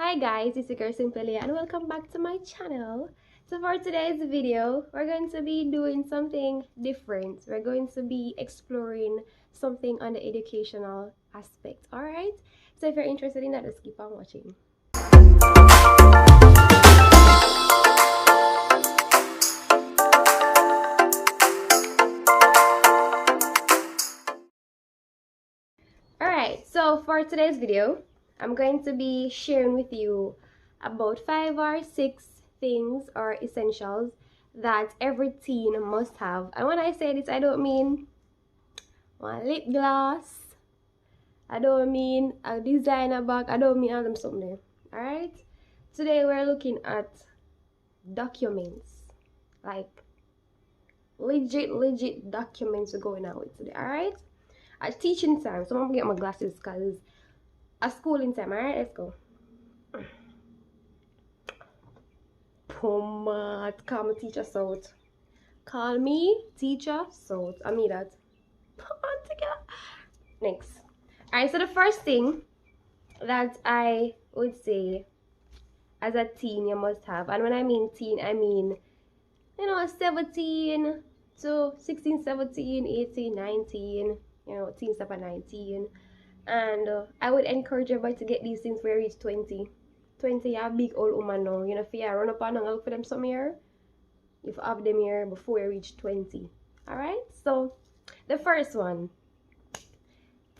Hi guys, it's your girl Simply and welcome back to my channel. So for today's video, we're going to be doing something different. We're going to be exploring something on the educational aspect. Alright? So if you're interested in that, just keep on watching. Alright, so for today's video, I'm going to be sharing with you about 5 or 6 things or essentials that every teen must have. And when I say this, I don't mean one lip gloss, I don't mean a designer bag, I don't mean all them something there. Alright? Today we're looking at documents. Like legit documents we're going out with today. Alright? At teaching time, so I'm gonna get my glasses because at schooling time. Alright, let's go. Pomad, call me teacher South. Call me teacher South. I mean that. On together. Next. Alright, so the first thing that I would say as a teen you must have, and when I mean teen, I mean 17 to 16, 17, 18, 19, teens up at 19. And I would encourage everybody to get these things where you reach 20. 20, you're a big old woman now. If you run up and look for them some here, you have them here before you reach 20. Alright? So, the first one,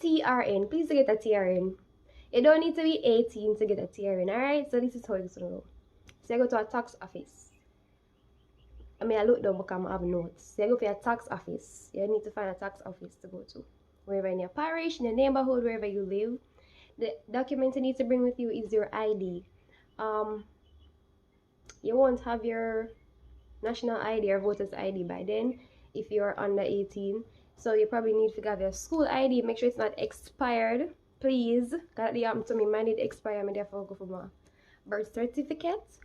TRN. Please get a TRN. You don't need to be 18 to get a TRN. Alright? So, this is how it's going to go. So, you go to a tax office. I look down because I have notes. So, you go to a tax office. You need to find a tax office to go to. Wherever in your parish, in your neighborhood, wherever you live. The document you need to bring with you is your ID. You won't have your national ID or voter's ID by then if you're under 18. So you probably need to have your school ID. Make sure it's not expired, please. That happened to me. Mine did expire. I therefore go for my birth certificate.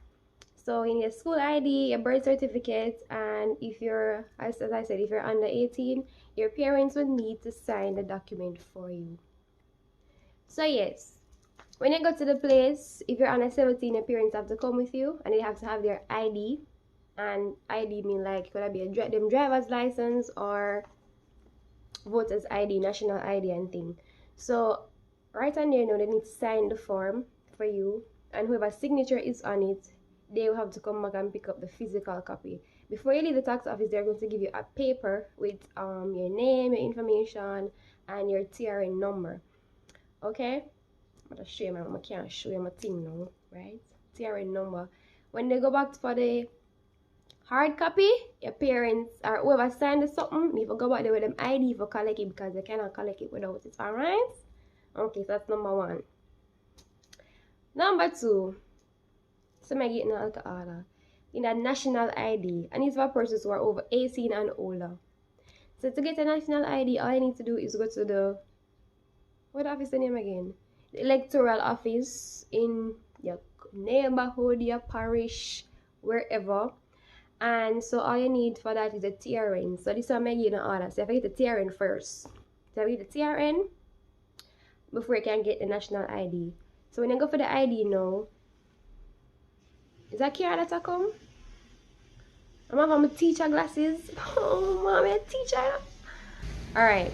So you need a school ID, a birth certificate, and if you're, as I said, if you're under 18, your parents will need to sign the document for you. So yes, when you go to the place, if you're under 17, your parents have to come with you, and they have to have their ID. And ID mean like it could be them driver's license or voter's ID, national ID and thing. So right on there now, they need to sign the form for you, and whoever signature is on it, they will have to come back and pick up the physical copy. Before you leave the tax office, they're going to give you a paper with your name, your information, and your TRN number. Okay? I'm gonna show you I can't show you my thing now, right? TRN number. When they go back for the hard copy, your parents or whoever signed something, you go back there with them ID for collect it because they cannot collect it without it. Alright? Okay, so that's number 1. Number 2, somebody getting an alcohol. You need a national ID, and it's for persons who are over 18 and older. So to get a national ID, all you need to do is go to the, what office the name again? The electoral office in your neighborhood, your parish, wherever. And so all you need for that is a TRN. So this one I give you an order. So if I get the TRN first, so I get the TRN before you can get the national ID. So when you go for the ID now, is that Kiara that I come? I'm gonna have my teacher glasses. Oh, mommy, a teacher. Alright.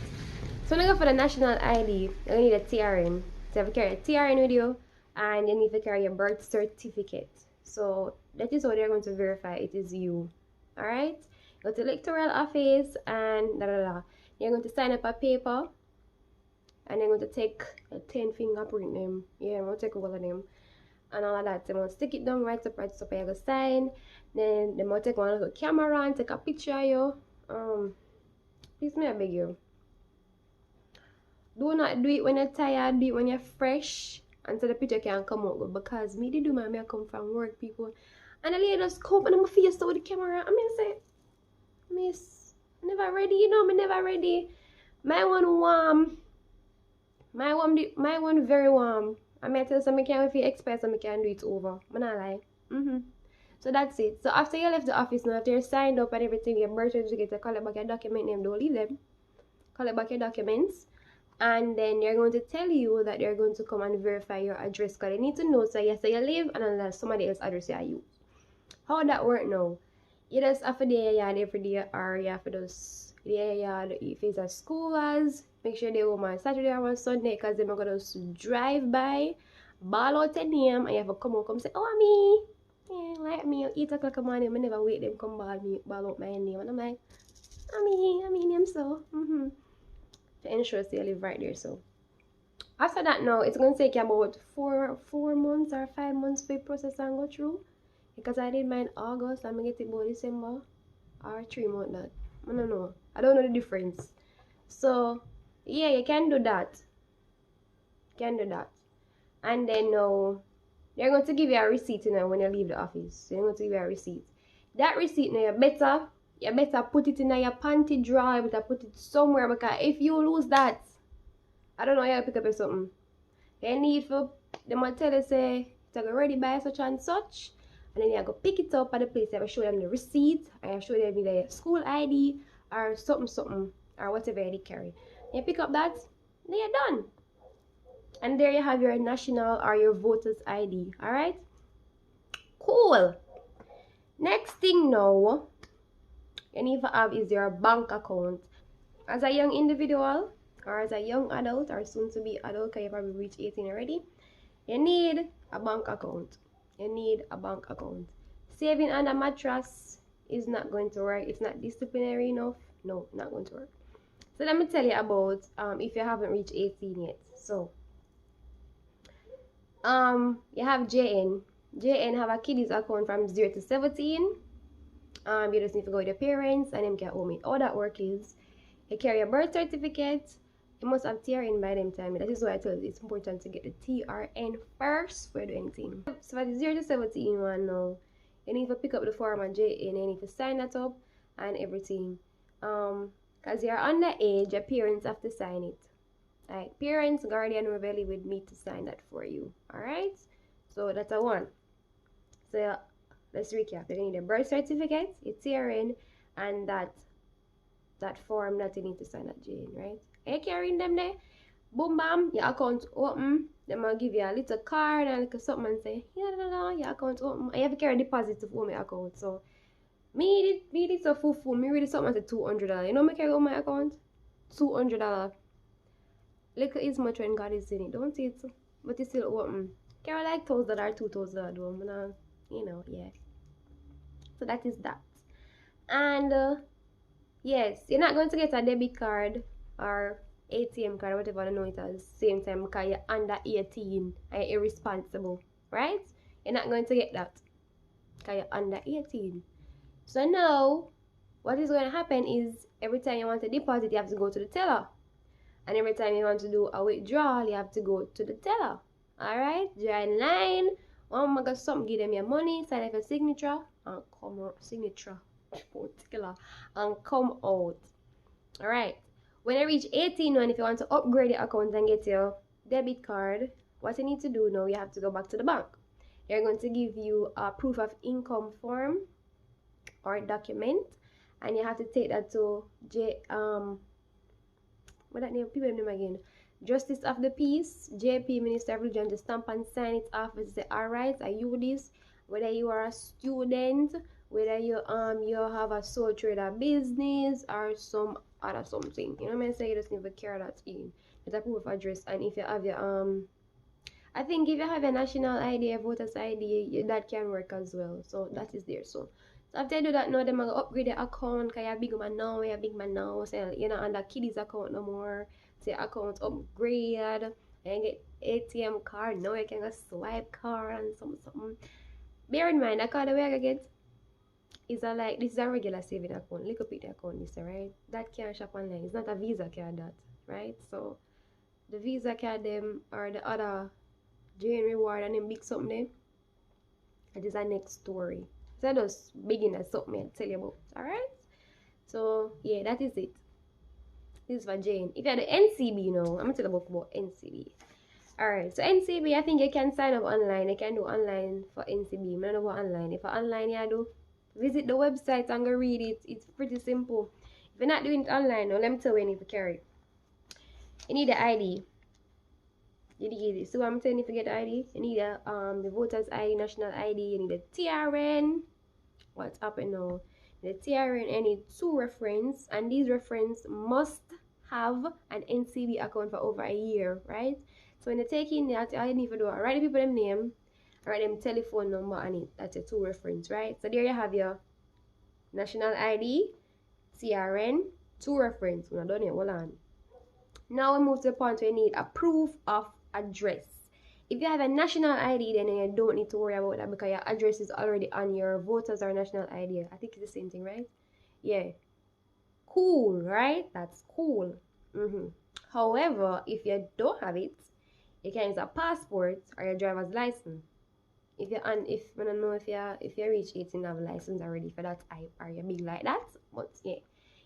So when you go for the national ID, you need a TRN. So you have to carry a TRN with you, and you need to carry your birth certificate. So that is how they're going to verify it is you. Alright? Go to the electoral office and You're going to sign up a paper, and they're going to take a 10 fingerprint name. Yeah, I'm going to take all of them and all of that. So I'm going to stick it down right up, you're going to sign. Then they're going to take one little camera and take a picture of you. Please, may I beg you, do not do it when you're tired, do it when you're fresh, until the picture can come out good. Because me, they do my I come from work, people, and the lady just come and my face with the camera. I say, miss, never ready, me never ready. My one warm. My one very warm. I tell you something, if you expect something, can do it over. I'm not lie. So that's it. So after you left the office now, after you're signed up and everything, your birth certificate, you collect back your document name, don't leave them. Collect back your documents. and then they're going to tell you that they're going to come and verify your address because they need to know so yes, so you live and unless somebody else address you use. How that work now? You just have to do your yard every day, or you have to just do your yard if it's a school as make sure they home on Saturday or on Sunday because they're gonna just drive by, ball out your name, and you have to come out come say, oh me. Yeah, like me, 8 o'clock in the morning, I never wait them come ball out my name. And I'm like, I mean, I'm so. To ensure so you live right there. So after that now, it's going to take you about 4 months or 5 months for the process and go through. Because I did mine August, I'm going to get it about December or 3 months that. I don't know. I don't know the difference. So, yeah, you can do that. You can do that. And then now, they're going to give you a receipt now when you leave the office. They're going to give you a receipt. That receipt now, you better put it in your panty drawer. You better put it somewhere because if you lose that, I don't know, you pick up or something. You need for them to tell you say to go ready by such and such. And then you go pick it up at the place. You have to show them the receipt. I show them the school ID or something or whatever they carry. You pick up that, then you're done. And there you have your national or your voter's ID. Alright? Cool. Next thing now you need to have is your bank account. As a young individual or as a young adult or soon to be adult because you probably reached 18 already, you need a bank account. You need a bank account. Saving on a mattress is not going to work. It's not disciplinary enough. No, not going to work. So let me tell you about if you haven't reached 18 yet. So you have JN. JN have a kiddies account from 0 to 17. You just need to go with your parents and them can own it. All that work is you carry a birth certificate. You must have TRN by them time. That is why I tell you it's important to get the TRN first before you do anything. So for the 0 to 17 one now, you need to pick up the form and JN. You need to sign that up and everything. Because you're underage, your parents have to sign it. Like parents, guardian, whoever live with need to sign that for you. Alright? So that's a one. So let's recap. You need a birth certificate, your TRN, and that form that you need to sign at JN, right? You carrying them there, boom bam, your account open. They might give you a little card and like something and say, yeah, your account open. And you have to carry deposit to own my account. So me did so full. Me read something at $200. You know me carry on my account? $200. Little is much when God is in it, don't it? But it's still open. Carry like $1,000 or $2,000 though. You know, yeah. So that is that. And yes, you're not going to get a debit card or ATM card, whatever I know it as, same time because you're under 18 and you're irresponsible, right? You're not going to get that because you're under 18. So now, what is going to happen is every time you want to deposit, you have to go to the teller. And every time you want to do a withdrawal, you have to go to the teller. Alright? Join line. One got something, give them your money, sign up your signature, and come out. Signature. Particular. And come out. Alright. When you reach 18 and if you want to upgrade your account and get your debit card, what you need to do now, you have to go back to the bank. They're going to give you a proof of income form or document, and you have to take that to what that name? People name again. Justice of the Peace, JP, Minister of Religion, to stamp and sign it off and say, alright, I you this. Whether you are a student, whether you have a sole trader business or some other something. You know what I mean? So you just need to carry that in. It's a proof of address, and if you have your I think if you have a national ID, a voter's ID, that can work as well. So that is there. So after you do that, now them gonna upgrade your account because you're a big man now, so you're not on the kiddies account no more. So your account upgrade and get ATM card. Now you can go swipe card and something. Bear in mind, that card that we are get is like this is a regular saving account. Look up at the account this, right? That can't shop online. It's not a Visa card that, right? So the Visa card them or the other Jane Reward and them big something there. That is our next story. So I just begin as something I'll tell you about. Alright? So yeah, that is it. This is for Jane. If you're the NCB now, I'm gonna tell you about NCB. Alright, so NCB, I think you can sign up online. You can do online for NCB. I don't know about online. If for online you do, visit the website and go read it. It's pretty simple. If you're not doing it online now, let me tell you when you need to carry. You need the ID. You need it. So I'm telling you to get the ID. You need the voters ID, national ID. You need the TRN. What's happening now? The TRN, and need 2 reference, and these reference must have an NCB account for over a year, right? So when you take in that, all you need to do, write the people them name, write them telephone number, and it that's your 2 reference, right? So there you have your national ID, TRN, 2 reference. We're not done yet. Hold on. Now we move to the point where you need a proof of address. If you have a national ID, then you don't need to worry about that because your address is already on your voters or national ID. I think it's the same thing, right? Yeah. Cool, right? That's cool. However, if you don't have it, you can use a passport or your driver's license. If you I don't know if you reach 18 have a license already for that type or you're big like that, but yeah,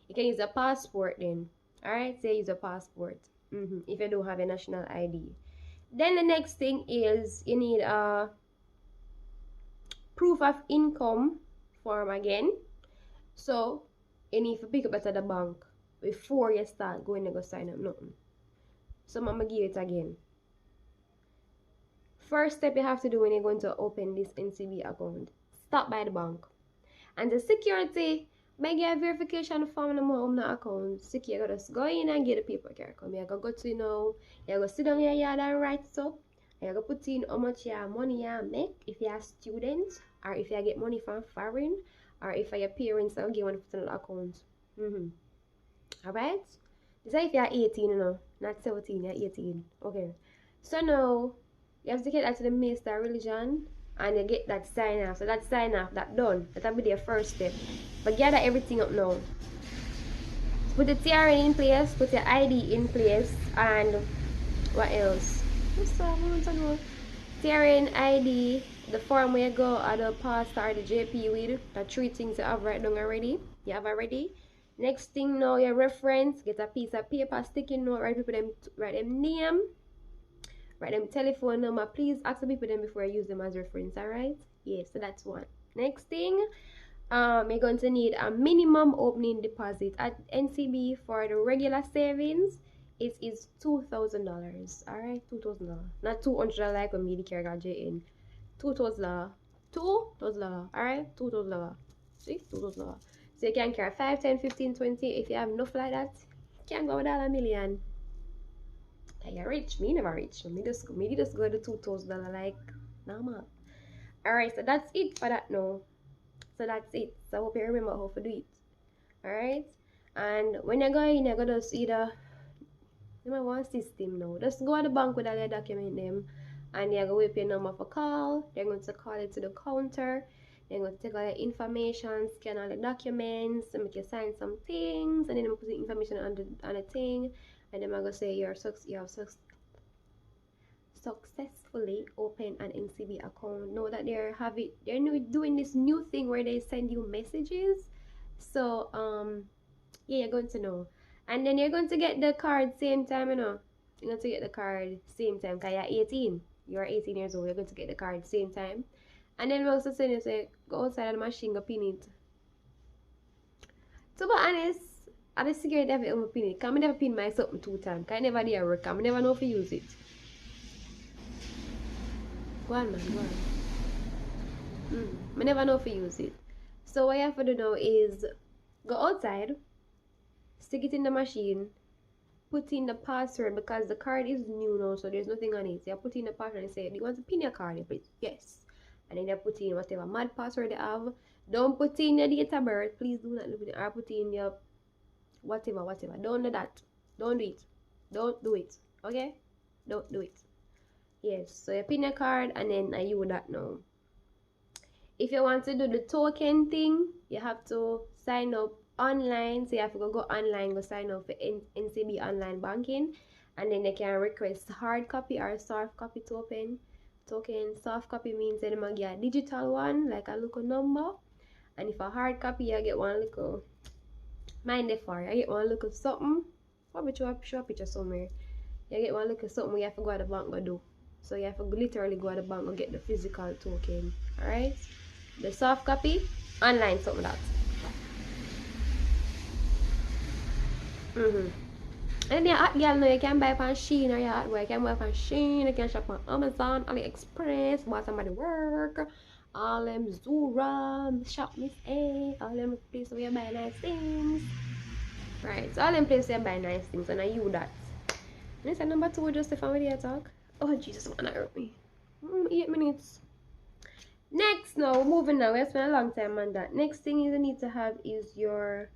you can use a passport then. Alright, so use a passport. If you don't have a national ID. Then the next thing is you need a proof of income form again. So you need to pick up at the bank before you start going to go sign up nothing. So I'm gonna give it again. First step you have to do when you're going to open this NCB account, stop by the bank. And the security, make your verification form in the account. Secure, you just go in and get the paper card. Come here, go to you go sit down in your yard and write stuff. You go put in how much your money you make if you're a student, or if you get money from foreign, or if your parents are give one for the account. Alright? This is if you're 18, you know, not 17, you're 18. Okay. So now you have to get that to the minister of religion and you get that sign off. So that sign off, that done. That'll be the first step. But gather everything up now. Put the TRN in place, put your ID in place, and what else? TRN ID, the form where you go or the past or the JP with, the 3 things you have right down already. You have already. Next thing now, your reference, get a piece of paper, sticky note, write them name. Write them telephone number. Please ask the people them before I use them as reference, alright? Yeah, so that's one. Next thing, you're going to need a minimum opening deposit at NCB for the regular savings. It is $2,000, alright? $2,000. Not $200 like when Medicare got in. $2,000. $2,000, alright? $2,000. See? $2,000. So you can carry 5, 10, 15, 20. If you have enough like that, you can go with $1,000,000. You're rich. Me never rich. Me just go to $2,000 like normal. Alright, so that's it for that now. So that's it. So I hope you remember how to do it. Alright? And when you're going, you're gonna just either you might want system now. Just go to the bank with all your document them and you're gonna wait your number for call. They're going to call it to the counter. They're going to take all your information, scan all the documents, make you sign some things, and then put the information on the thing. And then I'm gonna say you have successfully opened an NCB account. Know that they're doing this new thing where they send you messages. So yeah, you're going to know. And then you're going to get the card same time, you know. You're going to get the card same time because you're 18. You're 18 years old. You're going to get the card same time. And then we also say go outside of the machine, go pin it. To be honest, I just security have to pin it. Because I never pin my something 2 times. Because I never did a work. I never know if you use it. Go on, man. Go on. I never know if you use it. So what you have to do now is go outside, stick it in the machine, put in the password because the card is new now, so there's nothing on it. So you put in the password and say, do you want to pin your card? You put yes. And then you put in whatever mad password you have. Don't put in your date of birth. Please do not leave it. Or put in your whatever. Don't do that. Don't do it. Don't do it. Okay? Don't do it. Yes. So you pin your card and then you would that now. If you want to do the token thing, you have to sign up online. So you have to go online, go sign up for NCB online banking, and then you can request hard copy or soft copy to open token. Soft copy means that you might get a digital one, like a little number, and if a hard copy, you get one little mind the for you get one little something. Probably show a picture somewhere. You get one little something you have to go to the bank go do. So you have to literally go to the bank and get the physical token. Alright? The soft copy, online something like that. And your hot girl now you can buy on Shein, or your hot boy you can buy on Shein, you can shop on Amazon, AliExpress, while somebody work, all them Zura, Shop Miss A, all them places where you buy nice things. Right, so all them places where you buy nice things, and I you that. And it's number 2, just if I'm with you talk. Oh Jesus, man, that hurt me. 8 minutes. Next, now, moving now, we have spent a long time on that. Next thing you need to have is your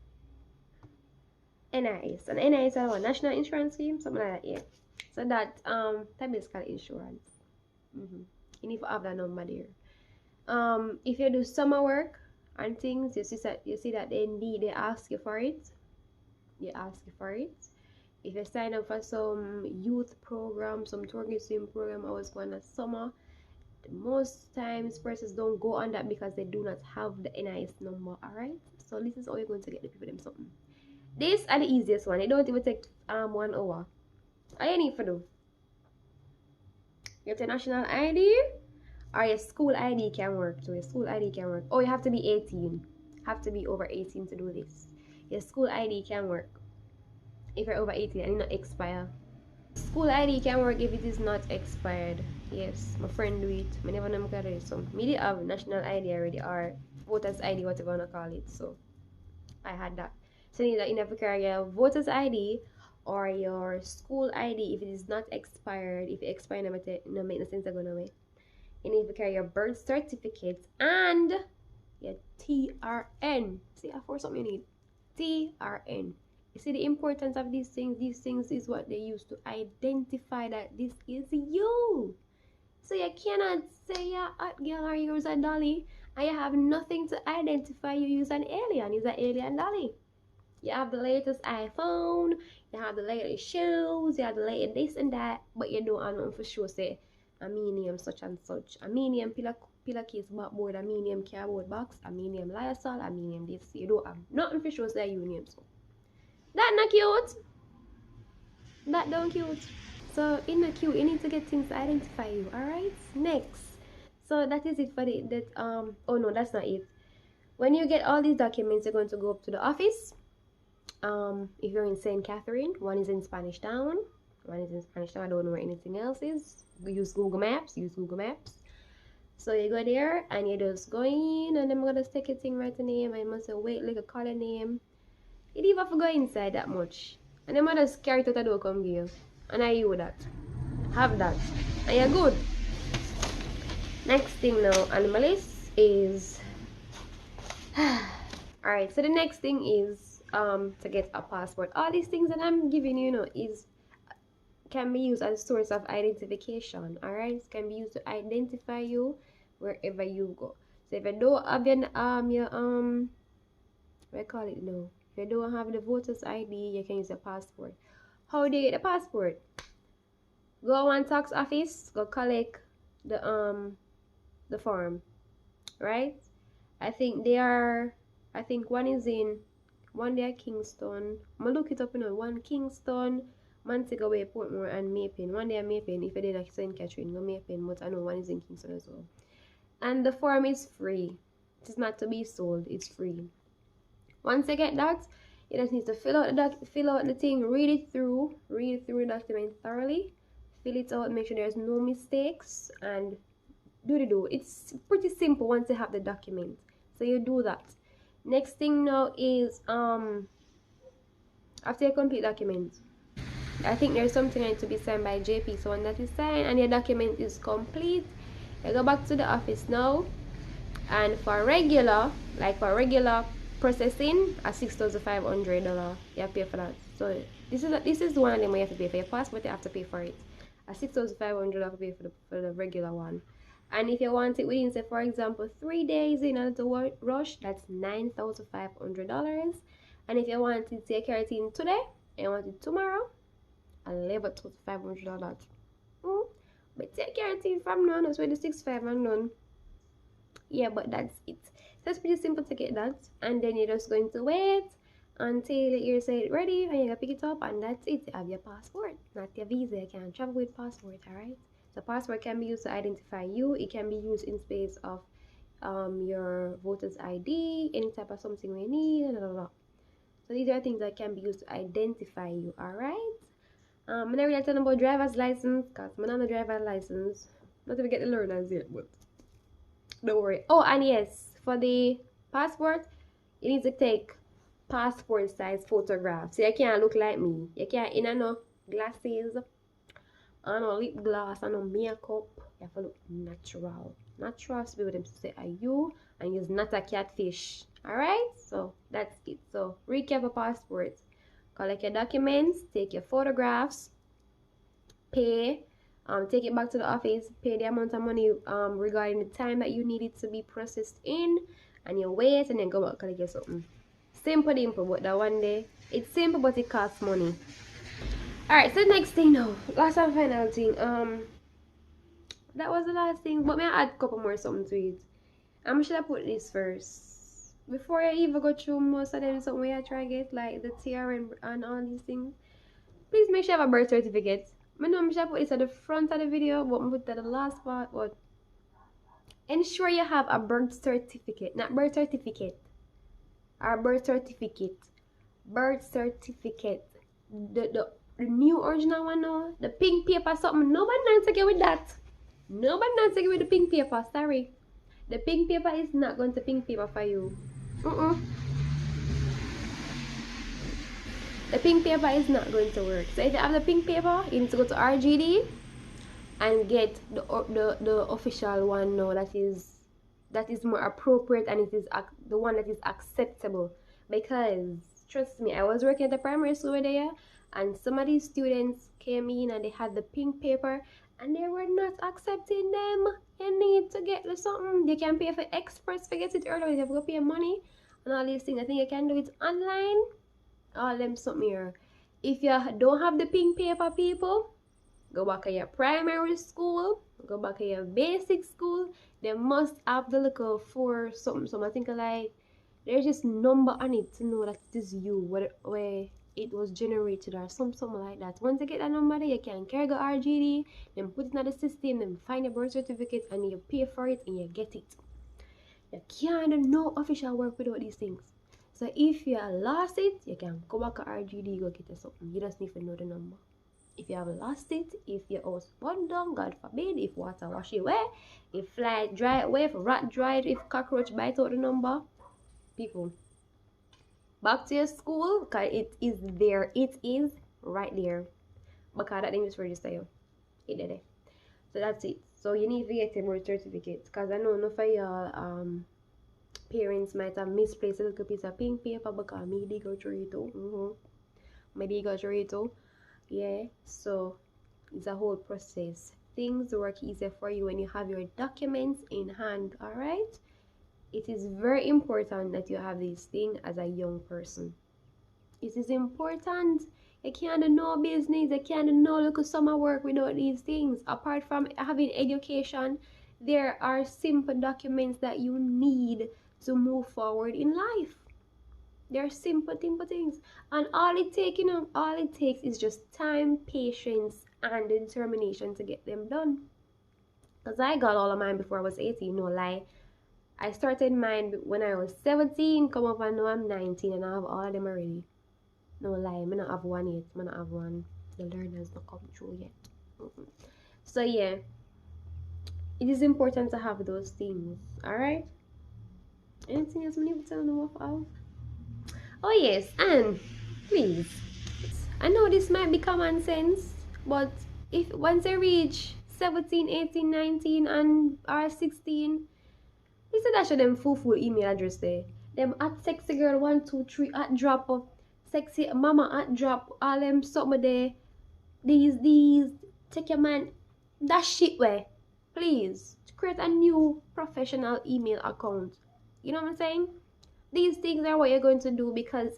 NIS. And NIS is a national insurance scheme, something like that, yeah. So that type is called insurance. You need to have that number there. If you do summer work and things, you see that they ask you for it. They ask you for it. If you sign up for some youth program, some tourism program, I was going to summer. Most times persons don't go on that because they do not have the NIS number. Alright, so this is how you're going to get the people them something. These are the easiest one. It don't even take 1 hour. All you need to do, your national ID or your school ID can work. So your school ID can work. Oh, you have to be 18. Have to be over 18 to do this. Your school ID can work if you're over 18 and it not expire. School ID can work if it is not expired. Yes, my friend do it. I never know how to do it. So me did have national ID already, or voters ID, whatever you wanna call it. So I had that. So you need to carry your voters ID or your school ID if it is not expired. If it expired, no make no sense to go away. You need to carry your birth certificate and your TRN. See, I force something you need. TRN. You see the importance of these things? These things is what they use to identify that this is you. So you cannot say you're a hot girl or you're a dolly and you have nothing to identify you use an alien. You're an alien dolly. You have the latest iPhone, you have the latest shoes, you have the latest this and that, but you don't have nothing for sure say Aminium such and such. Aminium pillar case backboard, Aminium cardboard box, Aminium Lysol, Aminium this. You don't have nothing for sure say Unium. So that not cute. That don't cute. So in the queue, you need to get things to identify you. Alright? Next. So that is it for oh no, that's not it. When you get all these documents, you're going to go up to the office. If you're in St. Catherine, one is in Spanish Town. One is in Spanish Town. I don't know where anything else is. Use Google Maps. So you go there and you just go in, and I'm gonna stick a thing right the name. I must say wait like a color name. You don't even have to go inside that much. And then I just carry it out the door come give you. And I use that. Have that. And you're good. Next thing now on my list is alright, so the next thing is to get a passport. All these things that I'm giving you, is can be used as a source of identification. Alright, it can be used to identify you wherever you go. So if you don't have your what I call it now? If you don't have the voter's ID, you can use a passport. How do you get a passport? Go on tax office, go collect the form, right? I think one is in one there Kingston. I'm gonna look it up, one Kingston, Montego Bay, Portmore, and Mappin. One there Mappin. If you did like St. Catherine, go Mappin, but I know one is in Kingston as well. And the form is free. It is not to be sold, it's free. Once you get that, you just need to fill out the thing, read it through the document thoroughly, fill it out, make sure there's no mistakes, and do. It's pretty simple once you have the document. So you do that. Next thing now is after you complete document, I think there's something that needs to be signed by JP. So when that is signed and your document is complete, you go back to the office now, and for regular processing at $6,500 you have to pay for that. So this is one of them where you have to pay for your passport. You have to pay for it at $6,500. You have to pay for the regular one. And if you want it within, say for example 3 days in order to rush, that's $9,500. And if you want it to carry it in today and you want it tomorrow, $11,500. But take care of it from now, that's where the 6,500 and none. Yeah, but that's it. So it's pretty simple to get that, and then you're just going to wait until you're ready, and you're gonna pick it up, and that's it. You have your passport, not your visa. You can travel with passport. Alright, the passport can be used to identify you. It can be used in space of your voter's ID, any type of something we need, blah, blah, blah. So these are things that can be used to identify you, alright? I'm not really talking about driver's license, because I'm not on a driver's license. Not even get the learners yet, but don't worry. Oh, and yes, for the passport, you need to take passport size photographs. So you can't look like me. You can't in no glasses, and no lip gloss, and no makeup. You have to look natural. Natural to be with them to say are you, and you're not a catfish. Alright? So that's it. So recap a passport. Collect your documents, take your photographs, pay, take it back to the office, pay the amount of money regarding the time that you need it to be processed in, and you wait and then go back and get something. Simple dimple, but that one day it's simple but it costs money. Alright, so the next thing now, last and final thing, that was the last thing, but may I add a couple more something to it. Should I put this first? Before I even go through most of them, something where I try to get like the TR and all these things. Please make sure you have a birth certificate. I know I should put this at the front of the video, but I'm put at the last part. But ensure you have a birth certificate, not birth certificate. Our birth certificate. Birth certificate. The new original one now. The pink paper something. Nobody knows to get with that. Nobody knows to get with the pink paper. Sorry. The pink paper is not going to pink paper for you. The pink paper is not going to work. So if you have the pink paper, you need to go to RGD and get the official one now that is more appropriate, and it is the one that is acceptable. Because trust me, I was working at the primary school there, and some of these students came in and they had the pink paper and they were not accepting them. You need to get the something. You can pay for express to get it early. You have to pay money and all these things. I think you can do it online. All them something here. If you don't have the pink paper, people, go back to your primary school, go back to your basic school. They must have the little for something. So I think like there's just number on it to know that it is you, where it was generated or something like that. Once you get that number there, you can carry the RGD, then put it in the system, then find your birth certificate and you pay for it and you get it. You can't do no official work without these things. So if you lost it, you can go back to RGD, go get you something. You just need to know the number. If you have lost it, if your house burned down, God forbid, if water wash it away, if fly dry away, if rat dried, if cockroach bite out the number, people, back to your school, because it is there. It is right there. Because that name is register you. It did it. So that's it. So you need to get a birth certificate. Because I know enough of y'all parents might have misplaced a little piece of pink paper because me did go through it too. Me did go through it too. Yeah. So it's a whole process. Things work easier for you when you have your documents in hand. Alright? It is very important that you have these things as a young person. It is important. You can't do no business. You can't do no local summer work without these things. Apart from having education, there are simple documents that you need to move forward in life. There are simple things. And all it takes is just time, patience, and determination to get them done. Because I got all of mine before I was 18, no lie. I started mine when I was 17, come up and now I'm 19 and I have all of them already. No lie, I don't have one yet. I don't have one. The learners not come through yet. So yeah, it is important to have those things. Alright? Anything else I need to tell them of? Oh yes, and please, I know this might be common sense, but if once I reach 17, 18, 19 and or 16, you said I show them full email address there. Them at sexygirl123 at drop of sexy mama at drop all them something there. These take your man that shit way. Please create a new professional email account. You know what I'm saying? These things are what you're going to do, because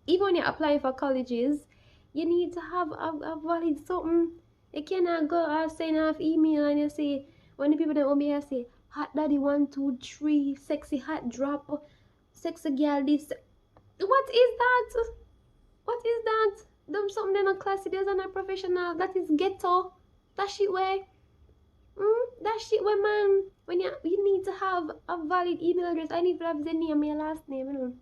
even when you're applying for colleges, you need to have a valid something. You cannot go and send off email and you say, when the people that will be here say, hot daddy 123, sexy hot drop, sexy girl this. What is that? What is that? Them something they're not classy, they're not professional. That is ghetto. That shit way. That shit way, man. When you need to have a valid email address, I need to have the name and your last name, you know.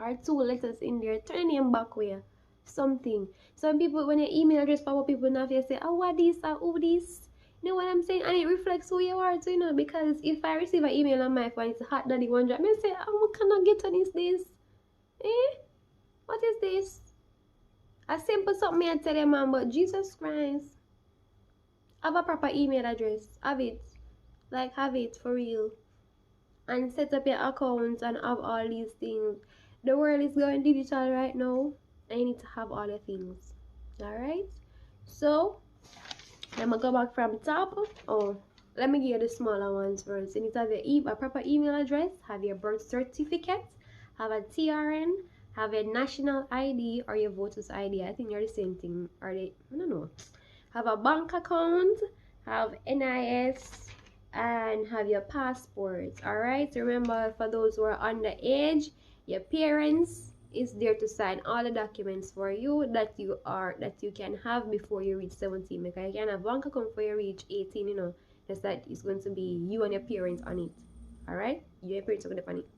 or 2 letters in there. Turn your name back where something. Some people, when your email address pop up, people now say, oh, what this or who this? You know what I'm saying? And it reflects who you are too, you know, because if I receive an email on my phone, it's hot daddy one drop. I say, oh, what can I get on this? Eh? What is this? A simple something I tell you, man, but Jesus Christ. Have a proper email address. Have it. Like, have it for real. And set up your account and have all these things. The world is going digital right now. And you need to have all the things. Alright? So, I'm going to go back from top. Oh, let me give you the smaller ones first. You need to have a proper email address. Have your birth certificate. Have a TRN. Have a national ID or your voter's ID. I think they're the same thing. Are they? I don't know. Have a bank account. Have NIS. And have your passport. Alright? Remember, for those who are underage, your parents is there to sign all the documents for you that you can have before you reach 17. Because you can have bank account before you reach 18, you know. Just that it's going to be you and your parents on it. Alright? You and your parents are going to on it.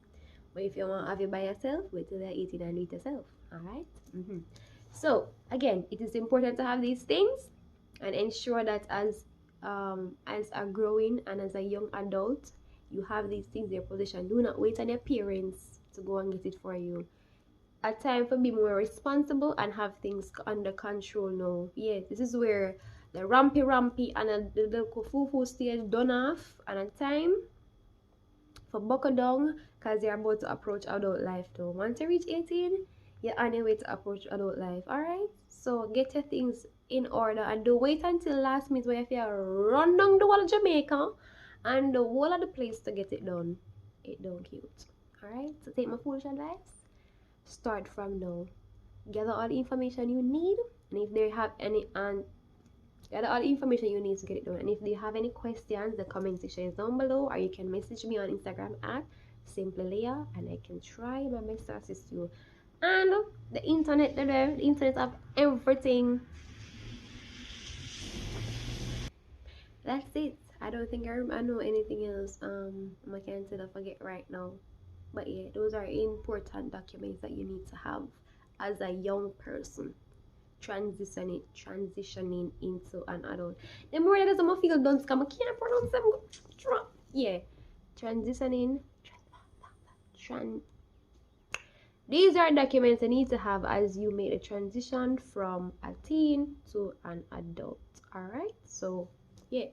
But if you want to have it by yourself, wait till you're 18 and do it yourself. Alright? So, again, it is important to have these things and ensure that as a growing and as a young adult, you have these things in your possession. Do not wait on your parents to go and get it for you. A time for being more responsible and have things under control now. Yeah, this is where the rampy and the fufu stage done off, and a time for buckle down because you're about to approach adult life though. Once you reach 18, you're on your way to approach adult life. Alright? So get your things in order and don't wait until last minute where if you run down the wall of Jamaica and the whole of the place to get it done. It don't cute. Alright? So take my foolish advice. Start from now. Gather all the information you need, and if they have any gather all the information you need to get it done. And if you have any questions, the comment section is down below, or you can message me on Instagram at SimplyLeah, and I can try my best to assist you. And the internet, the internet of everything. That's it. I don't think I know anything else. I can't say I forget right now. But yeah, those are important documents that you need to have as a young person transitioning into an adult. The more that I'm feel done, I can't pronounce them. Yeah, transitioning. These are documents you need to have as you make the transition from a teen to an adult. Alright, so yeah,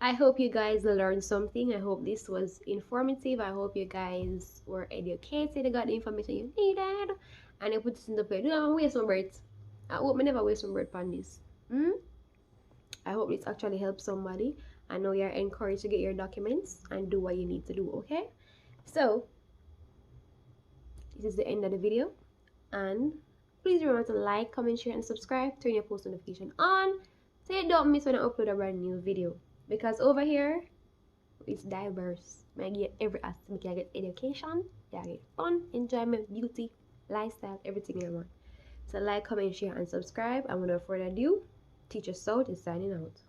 I hope you guys learned something. I hope this was informative. I hope you guys were educated. You got the information you needed, and you put this in the plate. Don't waste some words. I hope I never waste some word on this. I hope this actually helps somebody. I know you're encouraged to get your documents and do what you need to do. Okay, so this is the end of the video, and please remember to like, comment, share, and subscribe. Turn your post notification on so you don't miss when I upload a brand new video. Because over here, it's diverse. I get every aspect. I get education, I get fun, enjoyment, beauty, lifestyle, everything I want. So like, comment, share, and subscribe. And without further ado, Teacher South is signing out.